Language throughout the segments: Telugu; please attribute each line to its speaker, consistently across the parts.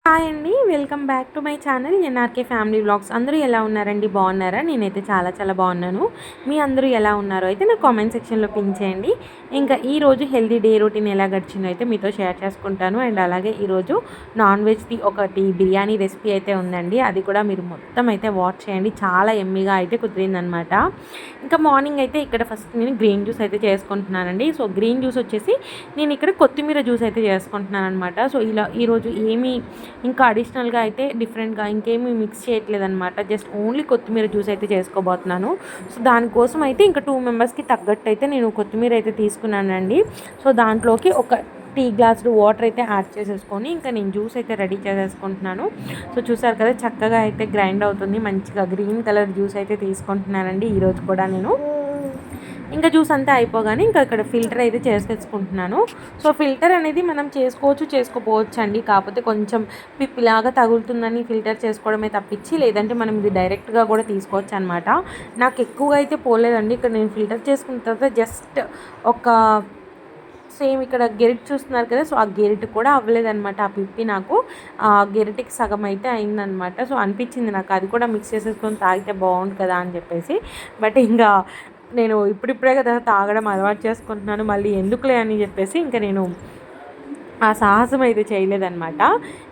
Speaker 1: హాయ్ అండి. Welcome back to my channel NRK family vlogs. అందరూ ఎలా ఉన్నారండి? బాగున్నారా? నేనైతే చాలా బాగున్నాను. మీ అందరూ ఎలా ఉన్నారో అయితే నాకు కామెంట్ సెక్షన్లో పిన్ చేయండి. ఇంకా ఈరోజు హెల్దీ డే రొటీన్ ఎలా గడిచిందో అయితే మీతో షేర్ చేసుకుంటాను. అండ్ అలాగే ఈరోజు నాన్ వెజ్ది ఒకటి బిర్యానీ రెసిపీ అయితే ఉందండి. అది కూడా మీరు మొత్తం అయితే వాచ్ చేయండి. చాలా ఎమ్మీగా అయితే కుదిరిందనమాట. ఇంకా మార్నింగ్ అయితే ఇక్కడ ఫస్ట్ నేను గ్రీన్ జ్యూస్ అయితే చేసుకుంటున్నానండి. సో గ్రీన్ జ్యూస్ వచ్చేసి నేను ఇక్కడ కొత్తిమీర జ్యూస్ అయితే చేసుకుంటున్నాను అనమాట. సో ఇలా ఈరోజు ఏమీ ఇంకా అడిషనల్గా అయితే డిఫరెంట్గా ఇంకేమీ మిక్స్ చేయట్లేదు అనమాట. జస్ట్ ఓన్లీ కొత్తిమీర జ్యూస్ అయితే చేసుకోబోతున్నాను. సో దానికోసం అయితే ఇంకా 2 మెంబర్స్కి తగ్గట్టు అయితే నేను కొత్తిమీర అయితే తీసుకున్నానండి. సో దాంట్లోకి ఒక టీ గ్లాసులు వాటర్ అయితే యాడ్ చేసేసుకొని ఇంకా నేను జ్యూస్ అయితే రెడీ చేసేసుకుంటున్నాను. సో చూసారు కదా, చక్కగా అయితే గ్రైండ్ అవుతుంది. మంచిగా గ్రీన్ కలర్ జ్యూస్ అయితే తీసుకుంటున్నానండి ఈరోజు కూడా నేను. ఇంకా జ్యూస్ అంతా అయిపోగానే ఇంకా ఇక్కడ ఫిల్టర్ అయితే చేసేసుకుంటున్నాను. సో ఫిల్టర్ అనేది మనం చేసుకోపోవచ్చు అండి. కాకపోతే కొంచెం పిప్పిలాగా తగులుతుందని ఫిల్టర్ చేసుకోవడమే తప్పించి, లేదంటే మనం ఇది డైరెక్ట్గా కూడా తీసుకోవచ్చు అనమాట. నాకు ఎక్కువగా అయితే పోలేదండి. ఇక్కడ నేను ఫిల్టర్ చేసుకున్న తర్వాత జస్ట్ ఒక సేమ్ ఇక్కడ గెరిట్ చూస్తున్నారు కదా, సో ఆ గెరిట్ కూడా అవ్వలేదన్నమాట. ఆ పిప్పి నాకు ఆ గెరిటికి సగం అయితే అయిందనమాట. సో అనిపించింది నాకు అది కూడా మిక్స్ చేసేసుకొని తాగితే బాగుంది కదా అని చెప్పేసి. బట్ ఇంకా నేను ఇప్పుడిప్పుడే కదా తాగడం అలవాటు చేసుకుంటున్నాను, మళ్ళీ ఎందుకులే అని చెప్పేసి ఇంకా నేను ఆ సాహసం అయితే చేయలేదన్నమాట.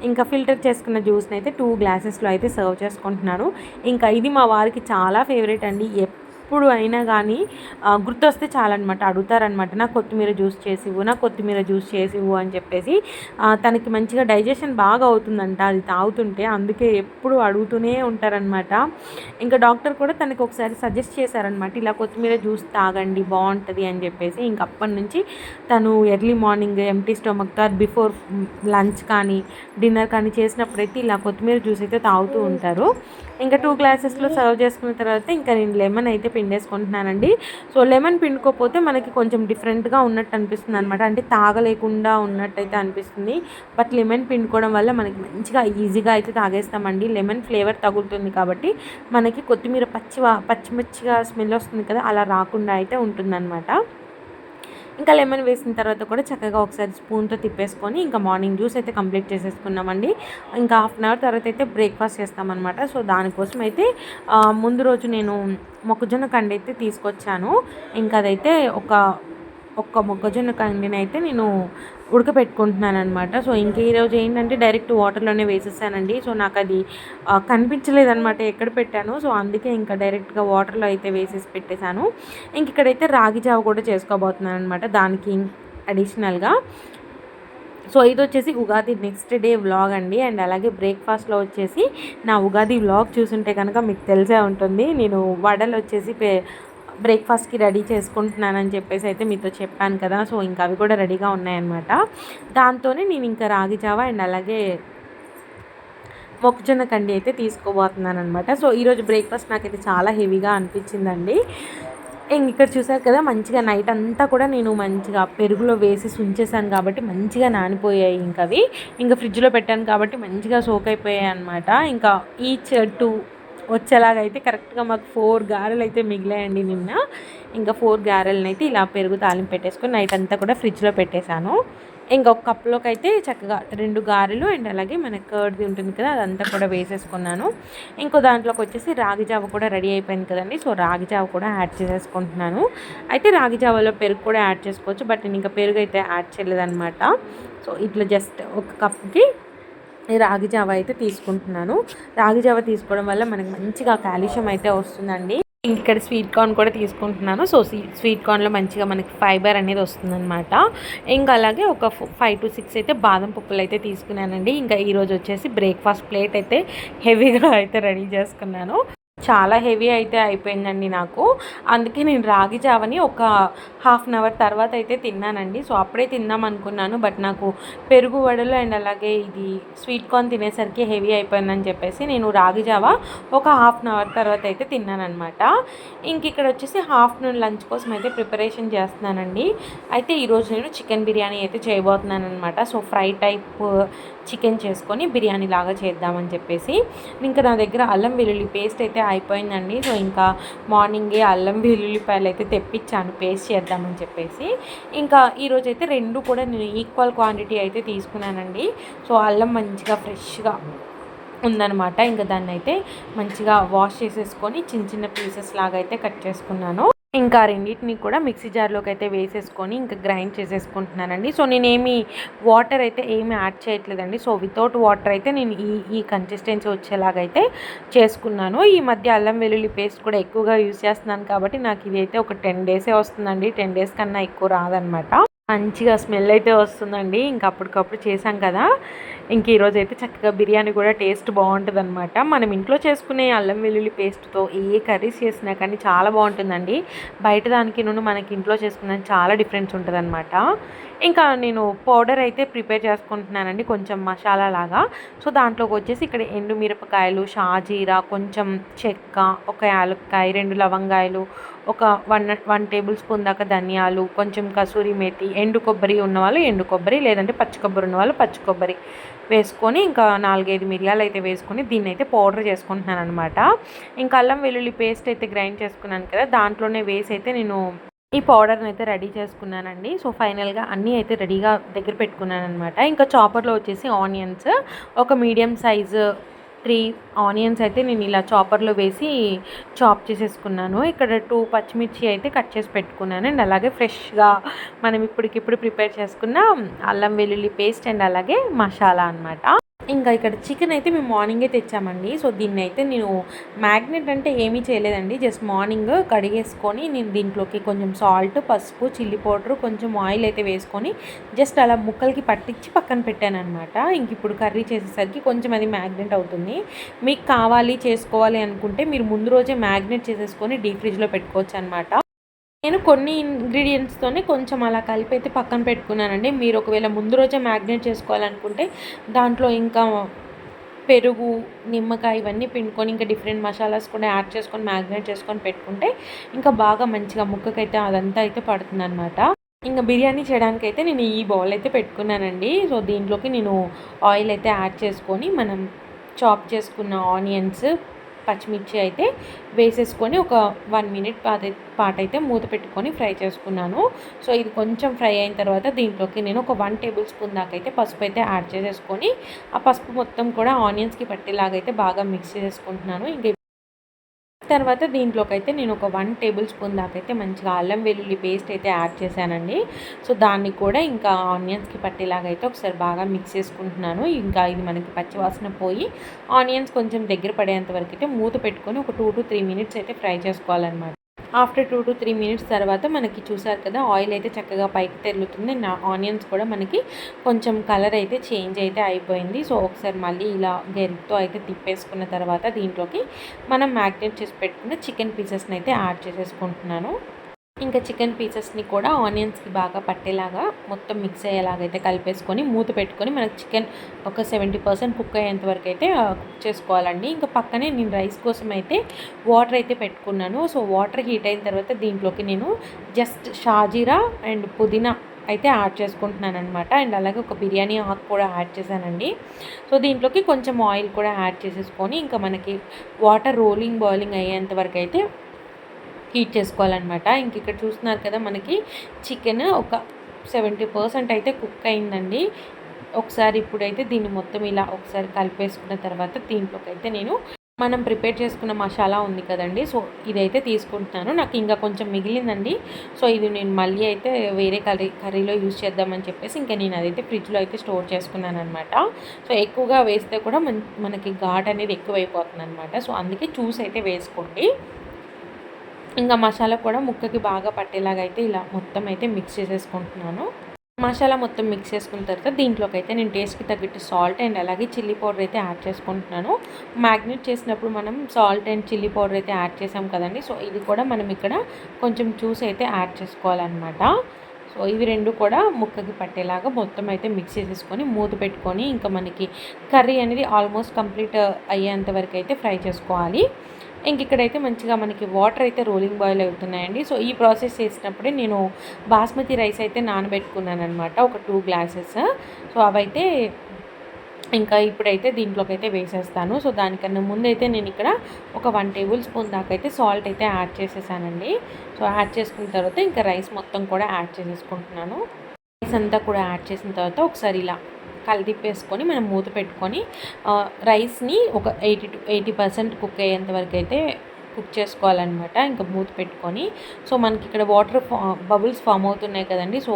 Speaker 1: ఇంకా ఫిల్టర్ చేసుకున్న జ్యూస్ని అయితే 2 గ్లాసెస్లో అయితే సర్వ్ చేసుకుంటున్నాను. ఇంకా ఇది మా వారికి చాలా ఫేవరెట్ అండి. ఎప్పుడు అయినా కానీ గుర్తొస్తే చాలన్నమాట, అడుగుతారనమాట, నాకు కొత్తిమీర జ్యూస్ చేసివ్వు అని చెప్పేసి. తనకి మంచిగా డైజెషన్ బాగా అవుతుందంట అది తాగుతుంటే, అందుకే ఎప్పుడు అడుగుతూనే ఉంటారనమాట. ఇంకా డాక్టర్ కూడా తనకి ఒకసారి సజెస్ట్ చేశారనమాట, ఇలా కొత్తిమీర జ్యూస్ తాగండి బాగుంటుంది అని చెప్పేసి. ఇంక అప్పటి నుంచి తను early morning empty stomach before lunch కానీ డిన్నర్ కానీ చేసినప్పుడైతే ఇలా కొత్తిమీర జ్యూస్ అయితే తాగుతూ ఉంటారు. ఇంకా 2 గ్లాసెస్లో సర్వ్ చేసుకున్న తర్వాత ఇంకా నేను లెమన్ అయితే పిండేసుకుంటున్నానండి. సో లెమన్ పిండుకోకపోతే మనకి కొంచెం డిఫరెంట్గా ఉన్నట్టు అనిపిస్తుంది అనమాట. అంటే తాగలేకుండా ఉన్నట్టయితే అనిపిస్తుంది. బట్ లెమన్ పిండుకోవడం వల్ల మనకి మంచిగా ఈజీగా అయితే తాగేస్తామండి. లెమన్ ఫ్లేవర్ తగులుతుంది కాబట్టి మనకి కొత్తిమీర పచ్చిమిర్చిగా స్మెల్ వస్తుంది కదా, అలా రాకుండా అయితే ఉంటుందన్నమాట. ఇంకా లెమన్ వేసిన తర్వాత కూడా చక్కగా ఒకసారి స్పూన్తో తిప్పేసుకొని ఇంకా మార్నింగ్ జ్యూస్ అయితే కంప్లీట్ చేసేసుకున్నామండి. ఇంకా హాఫ్ అన్ అవర్ తర్వాత అయితే బ్రేక్ఫాస్ట్ చేస్తామన్నమాట. సో దానికోసం అయితే ముందు రోజు నేను మొక్కజొన్న కండి అయితే తీసుకొచ్చాను. ఇంకా అదైతే ఒక్క మొక్కజొన్న కండిని అయితే నేను ఉడకపెట్టుకుంటున్నాను అనమాట. సో ఇంక ఈరోజు ఏంటంటే డైరెక్ట్ వాటర్లోనే వేసేసానండి. సో నాకు అది కనిపించలేదనమాట ఎక్కడ పెట్టాను. సో అందుకే ఇంకా డైరెక్ట్గా వాటర్లో అయితే వేసేసి పెట్టేశాను. ఇంక ఇక్కడైతే రాగి జావ కూడా చేసుకోబోతున్నాను అనమాట దానికి అడిషనల్గా. సో ఇది వచ్చేసి ఉగాది నెక్స్ట్ డే వ్లాగ్ అండి. అండ్ అలాగే బ్రేక్ఫాస్ట్లో వచ్చేసి నా ఉగాది వ్లాగ్ చూసుంటే కనుక మీకు తెలిసే ఉంటుంది. నేను వడలు వచ్చేసి బ్రేక్ఫాస్ట్కి రెడీ చేసుకుంటున్నానని చెప్పేసి అయితే మీతో చెప్పాను కదా. సో ఇంకా అవి కూడా రెడీగా ఉన్నాయన్నమాట. దాంతోనే నేను ఇంకా రాగి జావా అండ్ అలాగే మొక్కజొన్న కండి అయితే తీసుకోబోతున్నాను అనమాట. సో ఈరోజు బ్రేక్ఫాస్ట్ నాకైతే చాలా హెవీగా అనిపించిందండి. ఇక్కడ చూసారు కదా, మంచిగా నైట్ అంతా కూడా నేను మంచిగా పెరుగులో వేసి ఉంచేసాను కాబట్టి మంచిగా నానిపోయాయి. ఇంకా అవి ఇంకా ఫ్రిడ్జ్లో పెట్టాను కాబట్టి మంచిగా సోక్ అయిపోయాయి అనమాట. ఇంకా ఈచ్ 2 వచ్చేలాగైతే కరెక్ట్గా మాకు 4 గారెలు అయితే మిగిలాయండి నిన్న. ఇంకా 4 గారెలను అయితే ఇలా పెరుగు తాలింపు పెట్టేసుకొని నైట్ అంతా కూడా ఫ్రిడ్జ్లో పెట్టేశాను. ఇంకొక కప్లోకి అయితే చక్కగా 2 గారెలు అండ్ అలాగే మన కర్డ్ది ఉంటుంది కదా, అదంతా కూడా వేసేసుకున్నాను. ఇంకో దాంట్లోకి వచ్చేసి రాగి జావ కూడా రెడీ అయిపోయింది కదండి. సో రాగి జావ కూడా యాడ్ చేసేసుకుంటున్నాను. అయితే రాగి జావలో పెరుగు కూడా యాడ్ చేసుకోవచ్చు, బట్ నేను ఇంకా పెరుగు అయితే యాడ్ చేయలేదన్నమాట. సో ఇట్లా జస్ట్ ఒక కప్కి రాగి జావ అయితే తీసుకుంటున్నాను. రాగి జావ తీసుకోవడం వల్ల మనకి మంచిగా కాల్షియం అయితే వస్తుందండి. ఇక్కడ స్వీట్ కార్న్ కూడా తీసుకుంటున్నాను. సో స్వీట్ కార్న్లో మంచిగా మనకి ఫైబర్ అనేది వస్తుందన్నమాట. ఇంకా అలాగే ఒక 5 to 6 అయితే బాదం పప్పులు అయితే తీసుకున్నానండి. ఇంకా ఈరోజు వచ్చేసి బ్రేక్ఫాస్ట్ ప్లేట్ అయితే హెవీగా అయితే రెడీ చేసుకున్నాను. చాలా హెవీ అయితే అయిపోయిందండి నాకు. అందుకే నేను రాగి జావని ఒక హాఫ్ అన్ అవర్ తర్వాత అయితే తిన్నానండి. సో అప్పుడే తిందాం అనుకున్నాను, బట్ నాకు పెరుగు వడలు అండ్ అలాగే ఇది స్వీట్ కార్న్ తినేసరికి హెవీ అయిపోయిందని చెప్పేసి నేను రాగి జావ ఒక హాఫ్ అన్ అవర్ తర్వాత అయితే తిన్నానమాట. ఇంక ఇక్కడ వచ్చేసి ఆఫ్టర్నూన్ లంచ్ కోసం అయితే ప్రిపరేషన్ చేస్తున్నానండి. అయితే ఈరోజు నేను చికెన్ బిర్యానీ అయితే చేయబోతున్నాను అనమాట. సో ఫ్రై టైప్ చికెన్ చేసుకొని బిర్యానీ లాగా చేద్దామని చెప్పేసి. ఇంకా నా దగ్గర అల్లం వెల్లుల్లి పేస్ట్ అయితే అయిపోయిందండి. సో ఇంకా మార్నింగే అల్లం వెల్లుల్లిపాయలు అయితే తెప్పించాను పేస్ట్ చేద్దామని చెప్పేసి. ఇంకా ఈరోజైతే రెండు కూడా నేను ఈక్వల్ క్వాంటిటీ అయితే తీసుకున్నానండి. సో అల్లం మంచిగా ఫ్రెష్గా ఉందనమాట. ఇంకా దాన్ని అయితే మంచిగా వాష్ చేసేసుకొని చిన్న చిన్న పీసెస్ లాగా అయితే కట్ చేసుకున్నాను. ఇంకా రెండింటిని కూడా మిక్సీ జార్లోకి అయితే వేసేసుకొని ఇంకా గ్రైండ్ చేసేసుకుంటున్నానండి. సో నేనేమి వాటర్ అయితే ఏమి యాడ్ చేయట్లేదండి. సో వితౌట్ వాటర్ అయితే నేను ఈ కన్సిస్టెన్సీ వచ్చేలాగైతే చేసుకున్నాను. ఈ మధ్య అల్లం వెల్లుల్లి పేస్ట్ కూడా ఎక్కువగా యూజ్ చేస్తున్నాను కాబట్టి నాకు ఇది అయితే ఒక 10 డేసే వస్తుందండి. 10 డేస్ కన్నా ఎక్కువ రాదనమాట. మంచిగా స్మెల్ అయితే వస్తుందండి. ఇంక అప్పటికప్పుడు చేసాం కదా, ఇంక ఈరోజు అయితే చక్కగా బిర్యానీ కూడా టేస్ట్ బాగుంటుందన్నమాట. మనం ఇంట్లో చేసుకునే అల్లం వెల్లుల్లి పేస్ట్తో ఏ కర్రీస్ చేసినా కానీ చాలా బాగుంటుందండి. బయట దానికి నుండి మనకి ఇంట్లో చేసుకున్న చాలా డిఫరెన్స్ ఉంటుందన్నమాట. ఇంకా నేను పౌడర్ అయితే ప్రిపేర్ చేసుకుంటున్నానండి, కొంచెం మసాలా లాగా. సో దాంట్లోకి వచ్చేసి ఇక్కడ ఎండు మిరపకాయలు, షాజీరా, కొంచెం చెక్క, ఒక యాలక్కాయ, 2 లవంగాయలు, ఒక 1 టేబుల్ స్పూన్ దాకా ధనియాలు, కొంచెం కసూరి మేతి, ఎండు కొబ్బరి ఉన్నవాళ్ళు ఎండు కొబ్బరి, లేదంటే పచ్చి కొబ్బరి ఉన్నవాళ్ళు పచ్చి కొబ్బరి వేసుకొని ఇంకా 4-5 మిరియాలు అయితే వేసుకొని దీన్ని అయితే పౌడర్ చేసుకుంటున్నాను అనమాట. ఇంకా అల్లం వెల్లుల్లి పేస్ట్ అయితే గ్రైండ్ చేసుకున్నాను కదా, దాంట్లోనే వేసి అయితే నేను ఈ పౌడర్ని అయితే రెడీ చేసుకున్నానండి. సో ఫైనల్గా అన్నీ అయితే రెడీగా దగ్గర పెట్టుకున్నాను అనమాట. ఇంకా చాపర్లో వచ్చేసి ఆనియన్స్, ఒక మీడియం సైజు 3 ఆనియన్స్ అయితే నేను ఇలా చాపర్లో వేసి చాప్ చేసేసుకున్నాను. ఇక్కడ 2 పచ్చిమిర్చి అయితే కట్ చేసి పెట్టుకున్నాను. అండ్ అలాగే ఫ్రెష్గా మనం ఇప్పటికిప్పుడు ప్రిపేర్ చేసుకున్న అల్లం వెల్లుల్లి పేస్ట్ అండ్ అలాగే మసాలా అనమాట. ఇంకా ఇక్కడ చికెన్ అయితే మేము మార్నింగే తెచ్చామండి. సో దీన్ని అయితే నేను మ్యాగ్నెట్ అంటే ఏమీ చేయలేదండి, జస్ట్ మార్నింగ్ కడిగేసుకొని నేను దీంట్లోకి కొంచెం సాల్ట్, పసుపు, చిల్లీ పౌడర్, కొంచెం ఆయిల్ అయితే వేసుకొని జస్ట్ అలా ముక్కలకి పట్టించి పక్కన పెట్టాను అనమాట. ఇంక ఇప్పుడు కర్రీ చేసేసరికి కొంచెం అది మ్యాగ్నెట్ అవుతుంది. మీకు కావాలి చేసుకోవాలి అనుకుంటే మీరు ముందు రోజే మ్యాగ్నెట్ చేసేసుకొని డీప్ ఫ్రిడ్జ్లో పెట్టుకోవచ్చు అనమాట. నేను కొన్ని ఇంగ్రీడియంట్స్తోనే కొంచెం అలా కలిపి అయితే పక్కన పెట్టుకున్నానండి. మీరు ఒకవేళ ముందు రోజే మ్యాగ్నేట్ చేసుకోవాలనుకుంటే దాంట్లో ఇంకా పెరుగు, నిమ్మకాయ ఇవన్నీ పిండుకొని ఇంకా డిఫరెంట్ మసాలాస్ కూడా యాడ్ చేసుకొని మ్యాగ్నేట్ చేసుకొని పెట్టుకుంటే ఇంకా బాగా మంచిగా ముక్కకైతే అదంతా అయితే పడుతుందన్నమాట. ఇంకా బిర్యానీ చేయడానికైతే నేను ఈ బౌల్ అయితే పెట్టుకున్నానండి. సో దీంట్లోకి నేను ఆయిల్ అయితే యాడ్ చేసుకొని మనం చాప్ చేసుకున్న ఆనియన్స్, పచ్చిమిర్చి అయితే వేసేసుకొని ఒక 1 మినిట్ పాటైతే మూత పెట్టుకొని ఫ్రై చేసుకున్నాను. సో ఇది కొంచెం ఫ్రై అయిన తర్వాత దీంట్లోకి నేను ఒక 1 టేబుల్ స్పూన్ దాకా అయితే పసుపు అయితే యాడ్ చేసేసుకొని ఆ పసుపు మొత్తం కూడా ఆనియన్స్కి పట్టేలాగైతే బాగా మిక్స్ చేసుకుంటున్నాను. ఇంక తర్వాత దీంట్లోకి అయితే నేను ఒక 1 టేబుల్ స్పూన్ దాకా అయితే మంచిగా అల్లం వెల్లుల్లి పేస్ట్ అయితే యాడ్ చేశానండి. సో దాన్ని కూడా ఇంకా ఆనియన్స్కి పట్టేలాగా అయితే ఒకసారి బాగా మిక్స్ చేసుకుంటున్నాను. ఇంకా ఇది మనకి పచ్చివాసన పోయి ఆనియన్స్ కొంచెం దగ్గర పడేంత వరకు అయితే మూత పెట్టుకొని ఒక 2 to 3 మినిట్స్ అయితే ఫ్రై చేసుకోవాలన్నమాట. ఆఫ్టర్ 2 to 3 మినిట్స్ తర్వాత మనకి చూసారు కదా, ఆయిల్ అయితే చక్కగా పైకి తెరులుతుంది. ఆనియన్స్ కూడా మనకి కొంచెం కలర్ అయితే చేంజ్ అయితే అయిపోయింది. సో ఒకసారి మళ్ళీ ఇలా గెరిటితో అయితే తిప్పేసుకున్న తర్వాత దీంట్లోకి మనం మ్యాగ్నేట్ చేసి పెట్టుకున్న చికెన్ పీసెస్ని అయితే యాడ్ చేసేసుకుంటున్నాను. ఇంకా చికెన్ పీసెస్ని కూడా ఆనియన్స్కి బాగా పట్టేలాగా మొత్తం మిక్స్ అయ్యేలాగైతే కలిపేసుకొని మూత పెట్టుకొని మనకి చికెన్ ఒక 70% కుక్ అయ్యేంత వరకు అయితే కుక్ చేసుకోవాలండి. ఇంకా పక్కనే నేను రైస్ కోసం అయితే వాటర్ అయితే పెట్టుకున్నాను. సో వాటర్ హీట్ అయిన తర్వాత దీంట్లోకి నేను జస్ట్ షాజీరా అండ్ పుదీనా అయితే యాడ్ చేసుకుంటున్నాను అనమాట. అండ్ అలాగే ఒక బిర్యానీ ఆకు కూడా యాడ్ చేశానండి. సో దీంట్లోకి కొంచెం ఆయిల్ కూడా యాడ్ చేసేసుకొని ఇంకా మనకి వాటర్ బాయిలింగ్ అయ్యేంత వరకు అయితే హీట్ చేసుకోవాలన్నమాట. ఇంక ఇక్కడ చూస్తున్నారు కదా, మనకి చికెన్ ఒక 70% అయితే కుక్ అయిందండి. ఒకసారి ఇప్పుడైతే దీన్ని మొత్తం ఇలా ఒకసారి కలిపేసుకున్న తర్వాత దీంట్లోకి అయితే నేను మనం ప్రిపేర్ చేసుకున్న మసాలా ఉంది కదండి, సో ఇదైతే తీసుకుంటున్నాను. నాకు ఇంకా కొంచెం మిగిలిందండి. సో ఇది నేను మళ్ళీ అయితే వేరే కర్రీలో యూజ్ చేద్దామని చెప్పేసి ఇంకా నేను అదైతే ఫ్రిడ్జ్లో అయితే స్టోర్ చేసుకున్నాను అనమాట. సో ఎక్కువగా వేస్తే కూడా మనకి ఘాట్ అనేది ఎక్కువైపోతుంది అనమాట. సో అందుకే చూసి అయితే వేసుకోండి. ఇంకా మసాలా కూడా ముక్కకి బాగా పట్టేలాగా అయితే ఇలా మొత్తం అయితే మిక్స్ చేసేసుకుంటున్నాను. మసాలా మొత్తం మిక్స్ చేసుకున్న తర్వాత దీంట్లోకి అయితే నేను టేస్ట్కి తగ్గట్టు సాల్ట్ అండ్ అలాగే చిల్లీ పౌడర్ అయితే యాడ్ చేసుకుంటున్నాను. మ్యాగ్నేట్ చేసినప్పుడు మనం సాల్ట్ అండ్ చిల్లీ పౌడర్ అయితే యాడ్ చేసాం కదండి, సో ఇది కూడా మనం ఇక్కడ కొంచెం చూసి అయితే యాడ్ చేసుకోవాలన్నమాట. సో ఇవి రెండు కూడా ముక్కకి పట్టేలాగా మొత్తం అయితే మిక్స్ చేసేసుకొని మూత పెట్టుకొని ఇంకా మనకి కర్రీ అనేది ఆల్మోస్ట్ కంప్లీట్ అయ్యేంత వరకు అయితే ఫ్రై చేసుకోవాలి. ఇంక ఇక్కడైతే మంచిగా మనకి వాటర్ అయితే రోలింగ్ బాయిల్ అవుతున్నాయండి. సో ఈ ప్రాసెస్ చేసినప్పుడే నేను బాస్మతి రైస్ అయితే నానబెట్టుకున్నాను అనమాట, ఒక 2 గ్లాసెస్. సో అవైతే ఇంకా ఇప్పుడైతే దీంట్లోకైతే వేసేస్తాను. సో దానికన్నా ముందైతే నేను ఇక్కడ ఒక 1 టేబుల్ స్పూన్ దాకా అయితే సాల్ట్ అయితే యాడ్ చేసేసానండి. సో యాడ్ చేసుకున్న తర్వాత ఇంకా రైస్ మొత్తం కూడా యాడ్ చేసేసుకుంటున్నాను. రైస్ అంతా కూడా యాడ్ చేసిన తర్వాత ఒకసారి ఇలా కలిపేసుకొని మనం మూత పెట్టుకొని రైస్ని ఒక 80% కుక్ అయ్యేంత వరకు అయితే కుక్ చేసుకోవాలన్నమాట. ఇంకా మూత పెట్టుకొని సో మనకి ఇక్కడ వాటర్ బబుల్స్ ఫామ్ అవుతున్నాయి కదండి. సో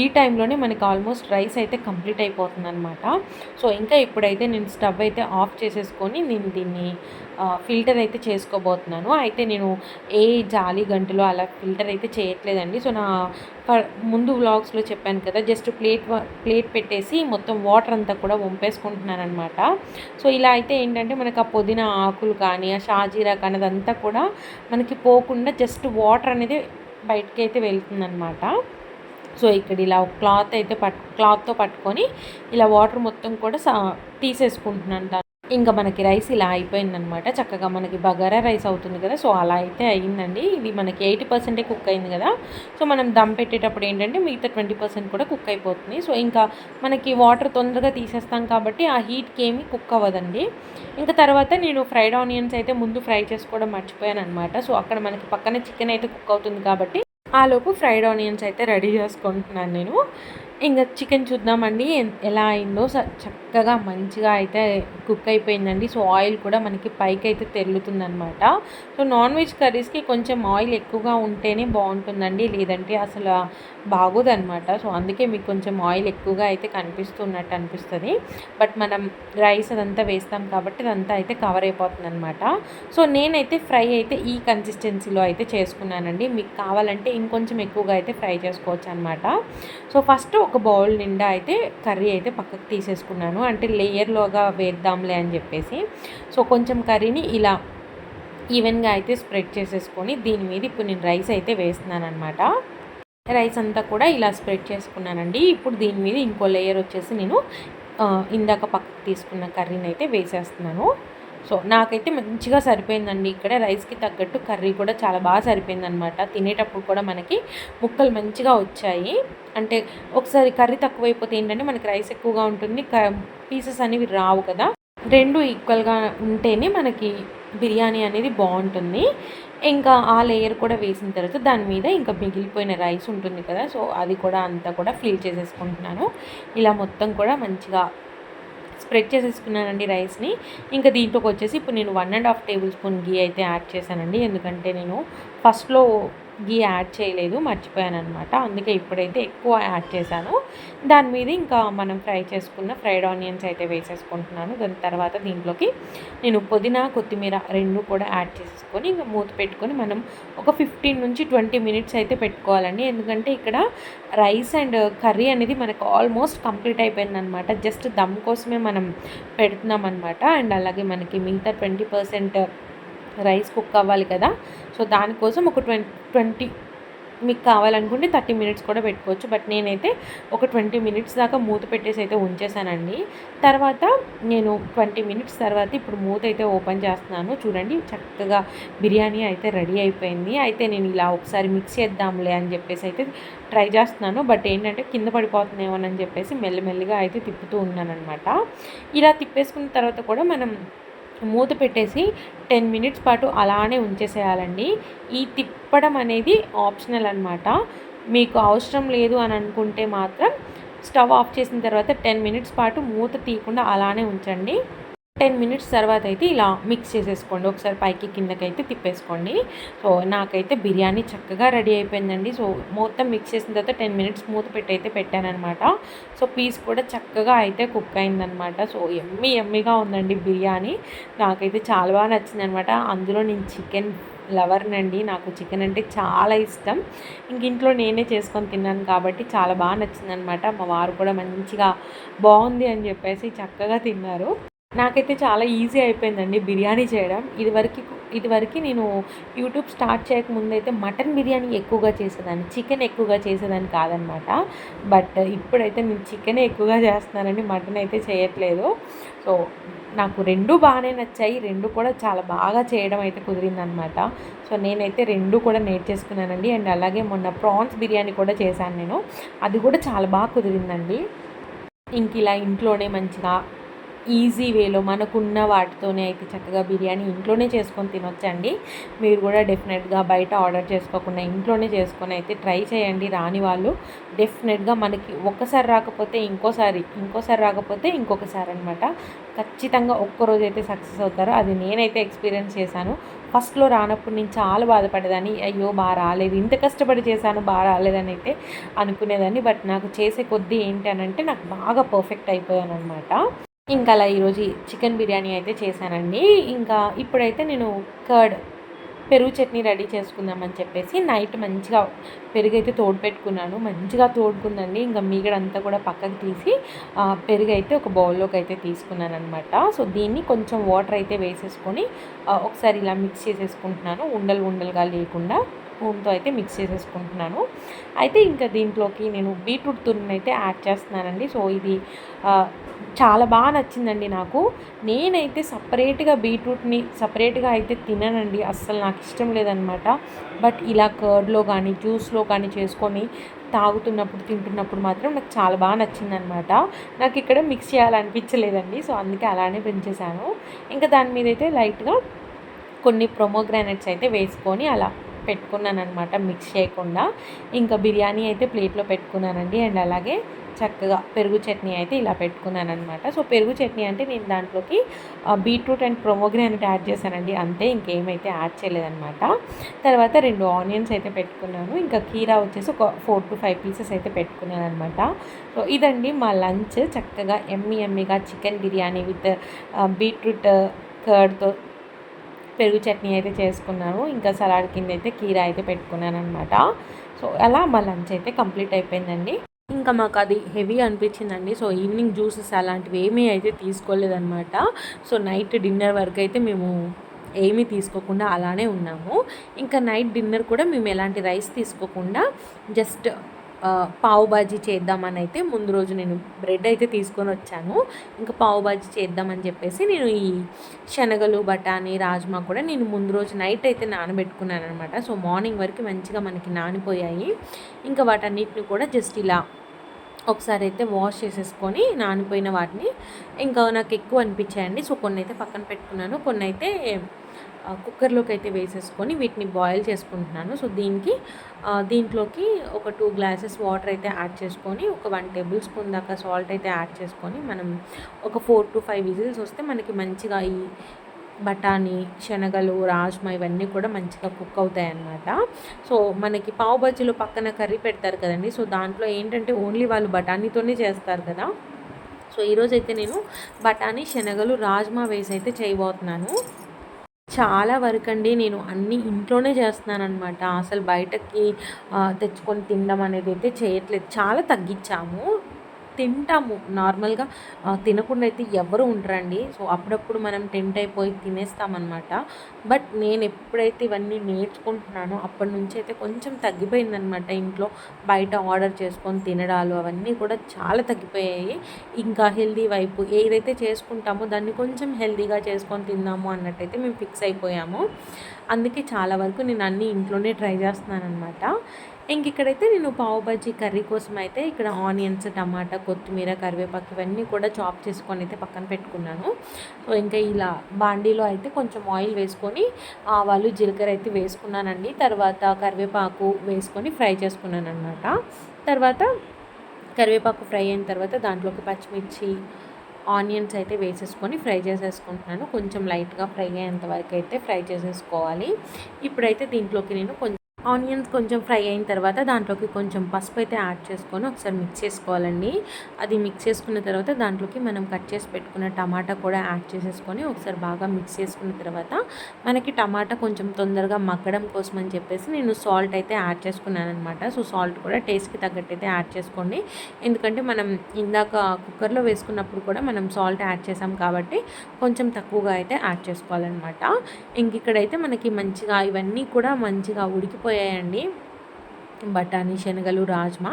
Speaker 1: ఈ టైంలోనే మనకి ఆల్మోస్ట్ రైస్ అయితే కంప్లీట్ అయిపోతుంది అనమాట. సో ఇంకా ఇప్పుడైతే నేను స్టవ్ అయితే ఆఫ్ చేసేసుకొని నేను దీన్ని ఫిల్టర్ అయితే చేసుకోబోతున్నాను. అయితే నేను ఏ జాలి గంటలో అలా ఫిల్టర్ అయితే చేయట్లేదండి. సో నా ముందు వ్లాగ్స్లో చెప్పాను కదా, జస్ట్ ప్లేట్ పెట్టేసి మొత్తం వాటర్ అంతా కూడా వంపేసుకుంటున్నాను అనమాట. సో ఇలా అయితే ఏంటంటే మనకు ఆ పుదీనా ఆకులు కానీ ఆ షాజీరా కానీ అదంతా కూడా మనకి పోకుండా జస్ట్ వాటర్ అనేది బయటకి అయితే వెళ్తుందనమాట. సో ఇక్కడ ఇలా క్లాత్తో పట్టుకొని ఇలా వాటర్ మొత్తం కూడా తీసేసుకుంటున్నాను. ఇంకా మనకి రైస్ ఇలా అయిపోయిందనమాట. చక్కగా మనకి బగారా రైస్ అవుతుంది కదా, సో అలా అయితే అయ్యిందండి. ఇది మనకి 80% కుక్ అయింది కదా. సో మనం దమ్ పెట్టేటప్పుడు ఏంటంటే మిగతా 20% కూడా కుక్ అయిపోతుంది. సో ఇంకా మనకి వాటర్ తొందరగా తీసేస్తాం కాబట్టి ఆ హీట్కి ఏమీ కుక్ అవ్వదండి. ఇంకా తర్వాత నేను ఫ్రైడ్ ఆనియన్స్ అయితే ముందు ఫ్రై చేసుకోవడం మర్చిపోయాను అనమాట. సో అక్కడ మనకి పక్కన చికెన్ అయితే కుక్ అవుతుంది కాబట్టి ఆలోపు ఫ్రైడ్ ఆనియన్స్ అయితే రెడీ చేసుకుంటున్నాను నేను. ఇంకా చికెన్ చూద్దామండి ఎలా అయిందో. చక్కగా మంచిగా అయితే కుక్ అయిపోయిందండి. సో ఆయిల్ కూడా మనకి పైకి అయితే తెరులుతుందనమాట. సో నాన్ వెజ్ కర్రీస్కి కొంచెం ఆయిల్ ఎక్కువగా ఉంటేనే బాగుంటుందండి, లేదంటే అసలు బాగోదన్నమాట. సో అందుకే మీకు కొంచెం ఆయిల్ ఎక్కువగా అయితే కనిపిస్తున్నట్టు అనిపిస్తుంది. బట్ మనం రైస్ అదంతా వేస్తాం కాబట్టి అదంతా అయితే కవర్ అయిపోతుంది అనమాట. సో నేనైతే ఫ్రై అయితే ఈ కన్సిస్టెన్సీలో అయితే చేసుకున్నానండి. మీకు కావాలంటే ఇంకొంచెం ఎక్కువగా అయితే ఫ్రై చేసుకోవచ్చు అనమాట. సో ఫస్ట్ ఒక బౌల్ నిండా అయితే కర్రీ అయితే పక్కకు తీసేసుకున్నాను, అంటే లేయర్లోగా వేద్దాంలే అని చెప్పేసి. సో కొంచెం కర్రీని ఇలా ఈవెన్గా అయితే స్ప్రెడ్ చేసేసుకొని దీని మీద ఇప్పుడు నేను రైస్ అయితే వేస్తున్నాను అనమాట. రైస్ అంతా కూడా ఇలా స్ప్రెడ్ చేసుకున్నానండి. ఇప్పుడు దీని మీద ఇంకో లేయర్ వచ్చేసి నేను ఇందాక పక్కకు తీసుకున్న కర్రీని అయితే వేసేస్తున్నాను. సో నాకైతే మంచిగా సరిపోయిందండి. ఇక్కడ రైస్కి తగ్గట్టు కర్రీ కూడా చాలా బాగా సరిపోయిందనమాట. తినేటప్పుడు కూడా మనకి ముక్కలు మంచిగా వచ్చాయి. అంటే ఒకసారి కర్రీ తక్కువైపోతే ఏంటంటే మనకి రైస్ ఎక్కువగా ఉంటుంది, పీసెస్ అనేవి రావు కదా. రెండు ఈక్వల్గా ఉంటేనే మనకి బిర్యానీ అనేది బాగుంటుంది. ఇంకా ఆ లేయర్ కూడా వేసిన తర్వాత దాని మీద ఇంకా మిగిలిపోయిన రైస్ ఉంటుంది కదా, సో అది కూడా అంతా కూడా ఫిల్ చేసేసుకుంటున్నాను. ఇలా మొత్తం కూడా మంచిగా స్ప్రెడ్ చేసేసుకున్నానండి రైస్ని. ఇంకా దీంట్లోకి వచ్చేసి ఇప్పుడు నేను 1.5 టేబుల్ స్పూన్ గీ అయితే యాడ్ చేశానండి. ఎందుకంటే నేను ఫస్ట్లో గీ యాడ్ చేయలేదు, మర్చిపోయాను అనమాట. అందుకే ఇప్పుడైతే ఎక్కువ యాడ్ చేశాను. దాని మీద ఇంకా మనం ఫ్రై చేసుకున్న ఫ్రైడ్ ఆనియన్స్ అయితే వేసేసుకుంటున్నాను. దాని తర్వాత దీంట్లోకి నేను పుదీనా కొత్తిమీర రెండు కూడా యాడ్ చేసేసుకొని ఇంకా మూత పెట్టుకొని మనం ఒక 15 నుంచి 20 మినిట్స్ అయితే పెట్టుకోవాలండి. ఎందుకంటే ఇక్కడ రైస్ అండ్ కర్రీ అనేది మనకు ఆల్మోస్ట్ కంప్లీట్ అయిపోయింది అనమాట. జస్ట్ దమ్ కోసమే మనం పెడుతున్నాం అనమాట. అండ్ అలాగే మనకి మిగతా 20% రైస్ కుక్ అవ్వాలి కదా. సో దానికోసం ఒక 20 మీకు కావాలనుకుంటే 30 మినిట్స్ కూడా పెట్టుకోవచ్చు. బట్ నేనైతే ఒక 20 మినిట్స్ దాకా మూత పెట్టేసి అయితే ఉంచేసానండి. తర్వాత నేను 20 మినిట్స్ తర్వాత ఇప్పుడు మూత అయితే ఓపెన్ చేస్తున్నాను. చూడండి చక్కగా బిర్యానీ అయితే రెడీ అయిపోయింది. అయితే నేను ఇలా ఒకసారి మిక్స్ చేద్దాంలే అని చెప్పేసి అయితే ట్రై చేస్తున్నాను. బట్ ఏంటంటే కింద పడిపోతుందేమోనని చెప్పేసి మెల్లిమెల్లిగా అయితే తిప్పుతూ ఉన్నానమాట. ఇలా తిప్పేసుకున్న తర్వాత కూడా మనం మూత పెట్టేసి 10 మినిట్స్ పాటు అలానే ఉంచేసేయాలండి. ఈ తిప్పడం అనేది ఆప్షనల్ అనమాట. మీకు అవసరం లేదు అని అనుకుంటే మాత్రం స్టవ్ ఆఫ్ చేసిన తర్వాత 10 మినిట్స్ పాటు మూత తీయకుండా అలానే ఉంచండి. 10 మినిట్స్ తర్వాత అయితే ఇలా మిక్స్ చేసేసుకోండి. ఒకసారి పైకి కిందకైతే తిప్పేసుకోండి. సో నాకైతే బిర్యానీ చక్కగా రెడీ అయిపోయిందండి. సో మొత్తం మిక్స్ చేసిన తర్వాత 10 మినిట్స్ మూత పెట్టి అయితే పెట్టానమాట. సో పీస్ కూడా చక్కగా అయితే కుక్ అయిందనమాట. సో ఎమ్మీగా ఉందండి బిర్యానీ. నాకైతే చాలా బాగా నచ్చింది అనమాట. అందులో నేను చికెన్ లవర్నండి, నాకు చికెన్ అంటే చాలా ఇష్టం. ఇంక ఇంట్లో నేనే చేసుకొని తిన్నాను కాబట్టి చాలా బాగా నచ్చిందనమాట. మా వారు కూడా మంచిగా బాగుంది అని చెప్పేసి చక్కగా తిన్నారు. నాకైతే చాలా ఈజీ అయిపోయిందండి బిర్యానీ చేయడం. ఇదివరకు నేను యూట్యూబ్ స్టార్ట్ చేయకముందు అయితే మటన్ బిర్యానీ ఎక్కువగా చేసేదాన్ని, చికెన్ ఎక్కువగా చేసేదాన్ని కాదనమాట. బట్ ఇప్పుడైతే నేను చికెనే ఎక్కువగా చేస్తున్నానండి, మటన్ అయితే చేయట్లేదు. సో నాకు రెండు బాగానే నచ్చాయి, రెండు కూడా చాలా బాగా చేయడం అయితే కుదిరిందనమాట. సో నేనైతే రెండు కూడా నేర్చేసుకున్నానండి. అండ్ అలాగే మొన్న ప్రాన్స్ బిర్యానీ కూడా చేశాను నేను, అది కూడా చాలా బాగా కుదిరిందండి. ఇంక ఇలా ఇంట్లోనే మంచిగా ఈజీ వేలో మనకున్న వాటితోనే అయితే చక్కగా బిర్యానీ ఇంట్లోనే చేసుకొని తినొచ్చండి. మీరు కూడా డెఫినెట్గా బయట ఆర్డర్ చేసుకోకుండా ఇంట్లోనే చేసుకొని అయితే ట్రై చేయండి. రాని వాళ్ళు డెఫినెట్గా మనకి ఒక్కసారి రాకపోతే ఇంకోసారి, ఇంకోసారి రాకపోతే ఇంకొకసారి అనమాట. ఖచ్చితంగా ఒక్కరోజు అయితే సక్సెస్ అవుతారు. అది నేనైతే ఎక్స్పీరియన్స్ చేశాను. ఫస్ట్‌లో రానప్పుడు నేను చాలా బాధపడేదాన్ని. అయ్యో! రాలేదు. ఇంత కష్టపడి చేశాను రాలేదని అయితే అనుకునేదాన్ని. బట్ నాకు చేసే కొద్దీ ఏంటి అనంటే నాకు బాగా పర్ఫెక్ట్ అయిపోయాననమాట. ఇంకా అలా ఈరోజు చికెన్ బిర్యానీ అయితే చేశానండి. ఇంకా ఇప్పుడైతే నేను కర్డ్, పెరుగు చట్నీ రెడీ చేసుకుందామని చెప్పేసి నైట్ మంచిగా పెరుగైతే తోడు పెట్టుకున్నాను. మంచిగా తోడుకుందండి. ఇంకా మీగడంతా కూడా పక్కకు తీసి పెరుగైతే ఒక బౌల్లోకి అయితే తీసుకున్నాననమాట. సో దీన్ని కొంచెం వాటర్ అయితే వేసేసుకొని ఒకసారి ఇలా మిక్స్ చేసేసుకుంటున్నాను. ఉండలు ఉండలుగా లేకుండా స్పూన్తో అయితే మిక్స్ చేసేసుకుంటున్నాను. అయితే ఇంకా దీంట్లోకి నేను బీట్రూట్ తురుమునైతే యాడ్ చేస్తున్నానండి. సో ఇది చాలా బాగా నచ్చిందండి నాకు. నేనైతే సపరేట్గా బీట్రూట్ని సపరేట్గా అయితే తిననండి. అస్సలు నాకు ఇష్టం లేదనమాట. బట్ ఇలా కర్డ్లో కానీ జ్యూస్లో కానీ చేసుకొని తాగుతున్నప్పుడు తింటున్నప్పుడు మాత్రం నాకు చాలా బాగా నచ్చిందనమాట. నాకు ఇక్కడ మిక్స్ చేయాలనిపించలేదండి. సో అందుకే అలానే పెంచేశాను. ఇంకా దాని మీద అయితే లైట్గా కొన్ని ప్రొమోగ్రానైట్స్ అయితే వేసుకొని అలా పెట్టుకున్నానమాట మిక్స్ చేయకుండా. ఇంకా బిర్యానీ అయితే ప్లేట్లో పెట్టుకున్నానండి. అండ్ అలాగే చక్కగా పెరుగు చట్నీ అయితే ఇలా పెట్టుకున్నానమాట. సో పెరుగు చట్నీ అంటే నేను దాంట్లోకి బీట్రూట్ అండ్ ప్రొమోగ్రానైట్ యాడ్ చేశానండి. అంతే, ఇంకేమైతే యాడ్ చేయలేదనమాట. తర్వాత 2 ఆనియన్స్ అయితే పెట్టుకున్నాను. ఇంకా కీరా వచ్చేసి ఒక 4 to 5 పీసెస్ అయితే పెట్టుకున్నానమాట. సో ఇదండి మా లంచ్. చక్కగా ఎమ్మీగా చికెన్ బిర్యానీ విత్ బీట్రూట్ కర్డ్తో పెరుగు చట్నీ అయితే చేసుకున్నాను. ఇంకా సలాడ్ కింద అయితే కీరా అయితే పెట్టుకున్నాను అనమాట. సో అలా మా లంచ్ అయితే కంప్లీట్ అయిపోయిందండి. ఇంకా మాకు అది హెవీ అనిపించిందండి. సో ఈవినింగ్ జ్యూసెస్ అలాంటివి ఏమీ అయితే తీసుకోలేదన్నమాట. సో నైట్ డిన్నర్ వరకు అయితే మేము ఏమీ తీసుకోకుండా అలానే ఉన్నాము. ఇంకా నైట్ డిన్నర్ కూడా మేము ఎలాంటి రైస్ తీసుకోకుండా జస్ట్ పావు బాజీ చేద్దామని అయితే ముందు రోజు నేను బ్రెడ్ అయితే తీసుకొని వచ్చాను. ఇంకా పావు బాజీ చేద్దామని చెప్పేసి నేను ఈ శనగలు, బఠానీ, రాజ్మా కూడా నేను ముందు రోజు నైట్ అయితే నానబెట్టుకున్నాను అనమాట. సో మార్నింగ్ వరకు మంచిగా మనకి నానిపోయాయి. ఇంకా వాటన్నిటిని కూడా జస్ట్ ఇలా ఒకసారి అయితే వాష్ చేసేసుకొని నానిపోయిన వాటిని ఇంకా నాకు ఎక్కువ అనిపించాయండి. సో కొన్ని అయితే పక్కన పెట్టుకున్నాను. కొన్ని అయితే కుక్కర్లోకి అయితే వేసేసుకొని వీటిని బాయిల్ చేసుకుంటున్నాను. సో దీంట్లోకి ఒక 2 గ్లాసెస్ వాటర్ అయితే యాడ్ చేసుకొని ఒక 1 టేబుల్ స్పూన్ దాకా సాల్ట్ అయితే యాడ్ చేసుకొని మనం ఒక 4 to 5 విజిల్స్ వస్తే మనకి మంచిగా ఈ బఠానీ, శనగలు, రాజ్మా ఇవన్నీ కూడా మంచిగా కుక్ అవుతాయి అన్నమాట. సో మనకి పావు బజ్జీలో పక్కన కర్రీ పెడతారు కదండి. సో దాంట్లో ఏంటంటే ఓన్లీ వాళ్ళు బఠానీతోనే చేస్తారు కదా. సో ఈరోజైతే నేను బఠానీ, శనగలు, రాజ్మా వేసి అయితే చేయబోతున్నాను. చాలా వరకండి నేను అన్నీ ఇంట్లోనే చేస్తున్నాననమాట. అసలు బయటకి తెచ్చుకొని తినడం అనేది అయితే చేయట్లేదు. చాలా తగ్గించాము. తింటాము నార్మల్‌గా, తినకుండా అయితే ఎవ్వరు ఉండరండి. సో అప్పుడప్పుడు మనం టెంప్ట్ అయిపోయి తినేస్తామనమాట. బట్ నేను ఎప్పుడైతే ఇవన్నీ నేర్చుకుంటున్నానో అప్పటి నుంచి అయితే కొంచెం తగ్గిపోయిందనమాట. ఇంట్లో బయట ఆర్డర్ చేసుకొని తినడాలు అవన్నీ కూడా చాలా తగ్గిపోయాయి. ఇంకా హెల్తీ వైపు ఏదైతే చేసుకుంటామో దాన్ని కొంచెం హెల్తీగా చేసుకొని తిందాము అన్నట్టయితే మేము ఫిక్స్ అయిపోయాము. అందుకే చాలా వరకు నేను అన్నీ ఇంట్లోనే ట్రై చేస్తున్నాననమాట. ఇక్కడైతే నేను పావు బజ్జీ కర్రీ కోసం అయితే ఇక్కడ ఆనియన్స్, టమాటా, కొత్తిమీర, కరివేపాకు ఇవన్నీ కూడా చాప్ చేసుకొని అయితే పక్కన పెట్టుకున్నాను. సో ఇంకా ఇలా బాండీలో అయితే కొంచెం ఆయిల్ వేసుకొని ఆవాలు, జీలకర్ర అయితే వేసుకున్నానండి. తర్వాత కరివేపాకు వేసుకొని ఫ్రై చేసుకున్నాను అనమాట. తర్వాత కరివేపాకు ఫ్రై అయిన తర్వాత దాంట్లోకి పచ్చిమిర్చి, ఆనియన్స్ అయితే వేసేసుకొని ఫ్రై చేసేసుకుంటున్నాను. కొంచెం లైట్గా ఫ్రై అయ్యేంత వరకు అయితే ఫ్రై చేసేసుకోవాలి. ఇప్పుడైతే దీంట్లోకి నేను ఆనియన్స్ కొంచెం ఫ్రై అయిన తర్వాత దాంట్లోకి కొంచెం పసుపు అయితే యాడ్ చేసుకొని ఒకసారి మిక్స్ చేసుకోవాలండి. అది మిక్స్ చేసుకున్న తర్వాత దాంట్లోకి మనం కట్ చేసి పెట్టుకున్న టమాటా కూడా యాడ్ చేసేసుకొని ఒకసారి బాగా మిక్స్ చేసుకున్న తర్వాత మనకి టమాటా కొంచెం తొందరగా మగ్గడం కోసం అని చెప్పేసి నేను సాల్ట్ అయితే యాడ్ చేసుకున్నాను అనమాట. సో సాల్ట్ కూడా టేస్ట్కి తగ్గట్టు అయితే యాడ్ చేసుకోండి. ఎందుకంటే మనం ఇందాక కుక్కర్లో వేసుకున్నప్పుడు కూడా మనం సాల్ట్ యాడ్ చేసాం కాబట్టి కొంచెం తక్కువగా అయితే యాడ్ చేసుకోవాలన్నమాట. ఇక్కడైతే మనకి మంచిగా ఇవన్నీ కూడా మంచిగా ఉడికిపోయాయండి. బఠానీ, శనగలు, రాజ్మా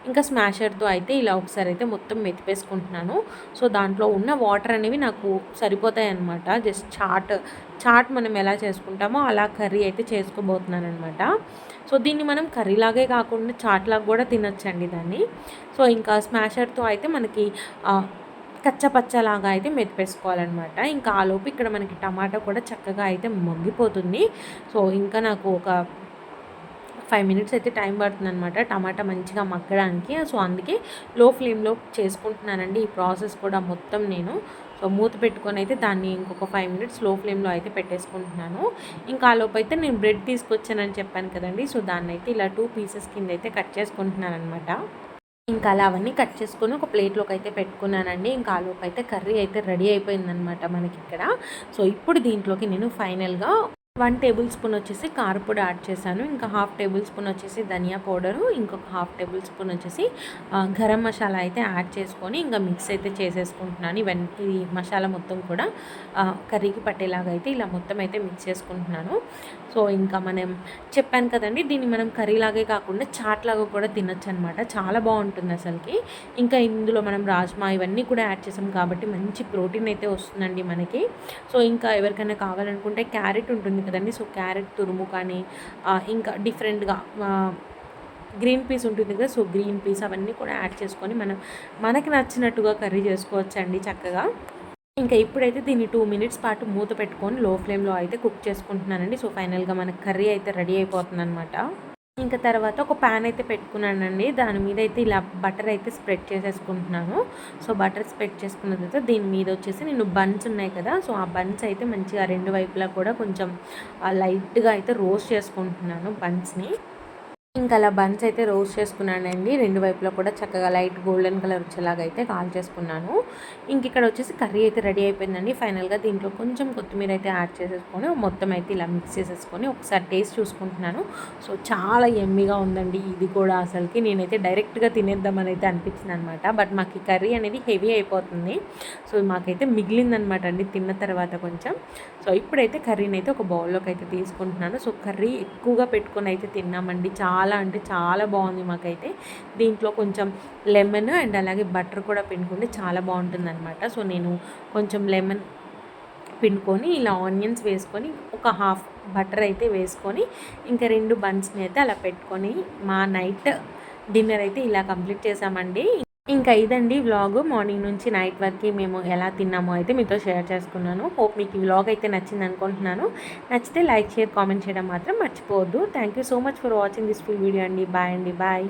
Speaker 1: ఇంకా స్మాషర్తో అయితే ఇలా ఒకసారి అయితే మొత్తం మెతిపేసుకుంటున్నాను. సో దాంట్లో ఉన్న వాటర్ అనేవి నాకు సరిపోతాయి అన్నమాట. జస్ట్ చాట్ మనం ఎలా చేసుకుంటామో అలా కర్రీ అయితే చేసుకోబోతున్నాను అనమాట. సో దీన్ని మనం కర్రీలాగే కాకుండా చాట్లాగా కూడా తినొచ్చండి దాన్ని. సో ఇంకా స్మాషర్తో అయితే మనకి కచ్చపచ్చలాగా అయితే మెదిపేసుకోవాలన్నమాట. ఇంకా ఆలోపు ఇక్కడ మనకి టమాటా కూడా చక్కగా అయితే మగ్గిపోతుంది. సో, ఇంకా నాకు ఒక 5 మినిట్స్ అయితే టైం పడుతుందనమాట టమాటా మంచిగా మగ్గడానికి. సో, అందుకే లో ఫ్లేమ్‌లో చేసుకుంటున్నానండి ఈ ప్రాసెస్ కూడా మొత్తం నేను. సో, మూత పెట్టుకొని అయితే దాన్ని ఇంకొక 5 మినిట్స్ లో ఫ్లేమ్‌లో అయితే పెట్టేసుకుంటున్నాను. ఇంకా ఆలోపైతే నేను బ్రెడ్ తీసుకొచ్చానని చెప్పాను కదండీ! సో, దాన్నైతే ఇలా 2 పీసెస్ కింద అయితే కట్ చేసుకుంటున్నాననమాట. ఇంకా అలా అవన్నీ కట్ చేసుకొని ఒక ప్లేట్‌లోకి అయితే పెట్టుకున్నానండి. ఇంకా ఆలోపైతే కర్రీ అయితే రెడీ అయిపోయిందనమాట మనకిక్కడ. సో, ఇప్పుడు దీంట్లోకి నేను ఫైనల్‌గా 1 టేబుల్ స్పూన్ వచ్చేసి కారపొడి యాడ్ చేశాను. ఇంకా హాఫ్ టేబుల్ స్పూన్ వచ్చేసి ధనియా పౌడరు, ఇంకొక హాఫ్ టేబుల్ స్పూన్ వచ్చేసి గరం మసాలా అయితే యాడ్ చేసుకొని ఇంకా మిక్స్ అయితే చేసేసుకుంటున్నాను. ఈ మసాలా మొత్తం కూడా కర్రీకి పట్టేలాగా అయితే ఇలా మొత్తం అయితే మిక్స్ చేసుకుంటున్నాను. సో, ఇంకా మనం చెప్పాను కదండీ! దీన్ని మనం కర్రీలాగే కాకుండా చాట్‌లాగా కూడా తినొచ్చనమాట. చాలా బావుంటుంది అసలకి. ఇంకా ఇందులో మనం రాజ్మా ఇవన్నీ కూడా యాడ్ చేసాం కాబట్టి మంచి ప్రోటీన్ అయితే వస్తుందండి మనకి. సో, ఇంకా ఎవరికైనా కావాలనుకుంటే క్యారెట్ ఉంటుంది కదండీ! సో, క్యారెట్ తురుము కానీ ఇంకా డిఫరెంట్‌గా గ్రీన్ పీస్ ఉంటుంది కదా! సో, గ్రీన్ పీస్ అవన్నీ కూడా యాడ్ చేసుకొని మనకి నచ్చినట్టుగా కర్రీ చేసుకోవచ్చండి చక్కగా. ఇంకా ఇప్పుడైతే దీన్ని 2 మినిట్స్ పాటు మూత పెట్టుకొని లో ఫ్లేమ్‌లో అయితే కుక్ చేసుకుంటున్నానండి. సో, ఫైనల్‌గా మనకి కర్రీ అయితే రెడీ అయిపోతుందనమాట. ఇంకా తర్వాత ఒక ప్యాన్ అయితే పెట్టుకున్నానండి. దాని మీద అయితే ఇలా బటర్ అయితే స్ప్రెడ్ చేసేసుకుంటున్నాను. సో, బటర్ స్ప్రెడ్ చేసుకున్న తర్వాత దీని మీద వచ్చేసి నేను బన్స్ ఉన్నాయి కదా! సో, ఆ బన్స్ అయితే మంచిగా 2 వైపులా కూడా కొంచెం లైట్‌గా అయితే రోస్ట్ చేసుకుంటున్నాను బన్స్‌ని. ఇంకా అలా బన్స్ అయితే రోస్ట్ చేసుకున్నానండి. 2 వైపులా కూడా చక్కగా లైట్ గోల్డెన్ కలర్ వచ్చేలాగా అయితే కాల్చేసుకున్నాను. ఇంక ఇక్కడ వచ్చేసి కర్రీ అయితే రెడీ అయిపోయిందండి. ఫైనల్‌గా దీంట్లో కొంచెం కొత్తిమీర అయితే యాడ్ చేసేసుకొని మొత్తం అయితే ఇలా మిక్స్ చేసేసుకొని ఒకసారి టేస్ట్ చూసుకుంటున్నాను. సో, చాలా యమ్మీగా ఉందండి ఇది కూడా అసలకి. నేనైతే డైరెక్ట్‌గా తినేద్దామని అయితే అనిపించిందనమాట. బట్ మాకు ఈ కర్రీ అనేది హెవీ అయిపోతుంది. సో, మాకైతే మిగిలిందనమాట అండి తిన్న తర్వాత కొంచెం. సో, ఇప్పుడైతే కర్రీని అయితే ఒక బౌల్లోకి అయితే తీసుకుంటున్నాను. సో, కర్రీ ఎక్కువగా పెట్టుకొని అయితే తిన్నామండి. చాలా అంటే చాలా బాగుంది మాకైతే. దీంట్లో కొంచెం లెమన్ అండ్ అలాగే బటర్ కూడా పిండుకుంటే చాలా బాగుంటుందన్నమాట. సో, నేను కొంచెం లెమన్ పిండుకొని ఇలా ఆనియన్స్ వేసుకొని ఒక హాఫ్ బటర్ అయితే వేసుకొని ఇంకా 2 బన్స్ని అయితే అలా పెట్టుకొని మా నైట్ డిన్నర్ అయితే ఇలా కంప్లీట్ చేసామండి. ఇంకా ఇదండి వ్లాగ్. మార్నింగ్ నుంచి నైట్ వరకు మేము ఎలా తిన్నామో అయితే మీతో షేర్ చేసుకున్నాను. హోప్ మీకు ఈ వ్లాగ్ అయితే నచ్చింది అనుకుంటున్నాను. నచ్చితే లైక్, షేర్, కామెంట్ చేయడం మాత్రం మర్చిపోవద్దు. Thank you so much for watching this full video అండి. బాయ్ అండి. బాయ్.